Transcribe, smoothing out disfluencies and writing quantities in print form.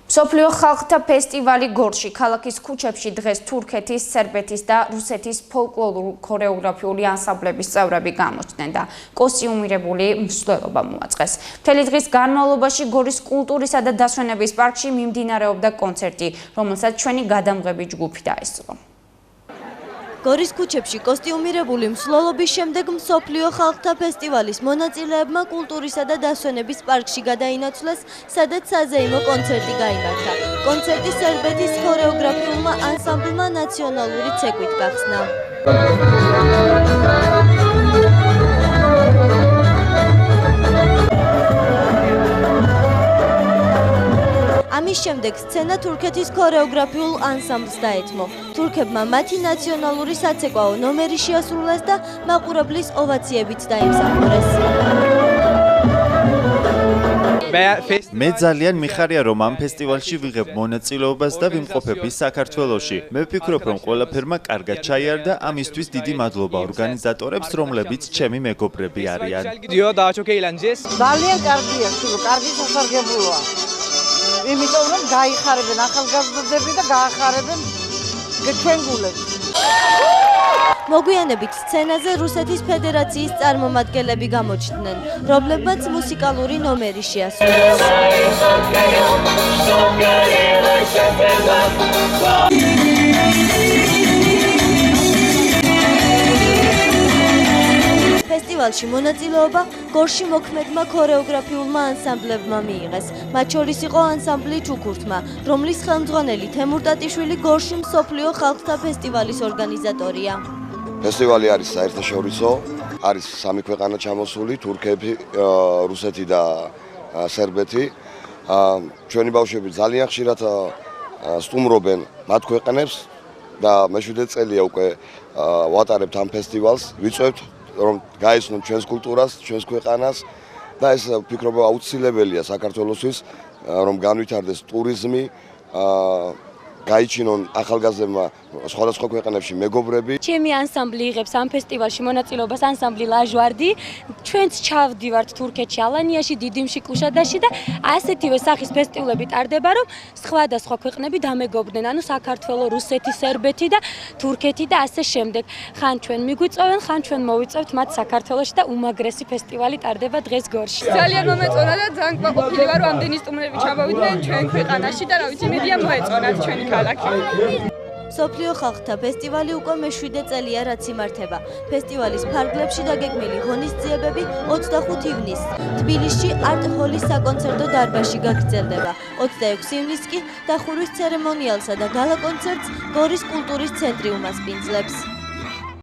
მსოფლიო ხალხთა ფესტივალი გორში ქალაქის ქუჩებში დღეს თურქეთის, სერბეთის და რუსეთის ფოლკლორულ-ქორეოგრაფიული ანსამბლების წევრები გამოჩნდნენ და კოსტიუმირებული მსვლელობა მოაწყეს. მთელი დღის განმავლობაში გორის კულტურისა და დასვენების პარკში მიმდინარეობდა კონცერტი, რომელსაც ჩვენი გადამღები ჯგუფი დაესწრო. გორის ქუჩებში კოსტიუმირებული მსვლელობის შემდეგ მსოფლიო ხალხთა ფესტივალის მონაწილეებმა კულტურისა და დასვენების პარკში გადაინაცვლეს, სადაც საზეიმო კონცერტი გაიმართა. კონცერტი სერბეთის ქორეოგრაფიულმა ანსამბლმა ნაციონალური ცეკვით გახსნა. ამის შემდეგ სცენა თურქეთის ქორეოგრაფიულ ანსამბლს დაეთმო. თურქებმა მათი ნაციონალური საცეკვაო ნომერი შეასრულეს და მაყურებლის ოვაციებით დაიმსახურეს. მე ძალიან მიხარია, რომ ამ ფესტივალში ვიღებ მონაწილეობას და ვიმყოფები საქართველოში. მე ვფიქრობ, რომ ყველაფერმა კარგად ჩაიარდა, ამისთვის დიდი მადლობა ორგანიზატორებს, რომლებიც ჩემი მეგობრები არიან. ძალიან კარგია, კარგი სასარგებლოა. იმიტომ რომ გაიხარებენ ახალგაზრდები და გაახარებენ ჩვენ გულებს. მოგვიანებით სცენაზე რუსეთის ფედერაციის წარმომადგენლები გამოჩნდნენ, რომლებმაც მუსიკალური ნომერი შეასრულეს. ფესტივალში მონაწილეობა გორში მოქმედმა ქორეოგრაფიულმა ანსამბლებმა მიიღეს. მათ შორის იყო ანსამბლი ჩუქურთმა, რომლის ხელმძღვანელი თემურ ტატიშვილი გორში მსოფლიო ხალხთა ფესტივალის ორგანიზატორია. ფესტივალი არის საერთაშორისო, არის სამი ქვეყანა ჩამოსული, თურქეთი, რუსეთი და სერბეთი. ჩვენი ბავშვები ძალიან ხშირად სტუმრობენ მათ ქვეყნებს და მე-7 წელია უკვე ვატარებთ ამ ფესტივალს, ვიწევთ რომ გაიცნონ ჩვენს კულტურას, ჩვენს ქვეყანას და ეს ვფიქრობ აუცილებელია საქართველოსთვის, რომ განვითარდეს ტურიზმი, გაიჩინონ ახალგაზრდებმა სხვადასხვა ქვეყნებში მეგობრები. ჩემი ანსამბლი იღებს ამ ფესტივალში მონაწილეობას, ანსამბლი ლაჟვარდი. ჩვენც ჩავდივართ თურქეთში, ალანიაში, დიდიმში, კუშადაში და ასეთივე სახის ფესტივალები ტარდება, რომ სხვადასხვა ქვეყნები დამეგობრდნენ, ანუ საქართველო, რუსეთი, სერბეთი და თურქეთი და ასე შემდეგ. ხან ჩვენ მიგვიწევენ, ხან ჩვენ მოვიწევთ მათ საქართველოში და უმაგრესი ფესტივალი ტარდება დღეს გორში. ძალიან მომეწონა და ძალიან კმაყოფილი ვარ, რომ ამდენი სტუმრები ჩამოვიდნენ ჩვენ ქვეყანაში და რა ვიცი, მედია მოეწონათ ჩვენი ქალაქი. მსოფლიო ხალხთა ფესტივალი უკვე მე-7 წელია, რაც იმართება. ფესტივალის ფარგლებში დაგეგმილი ღონისძიებები 25 ივნისს თბილისში არტ-ჰოლის საკონცერტო დარბაზში გაგრძელდება. 26 ივნისს კი დახურვის ცერემონიალსა და გალა კონცერტს გორის კულტურის ცენტრი უმასპინძლებს.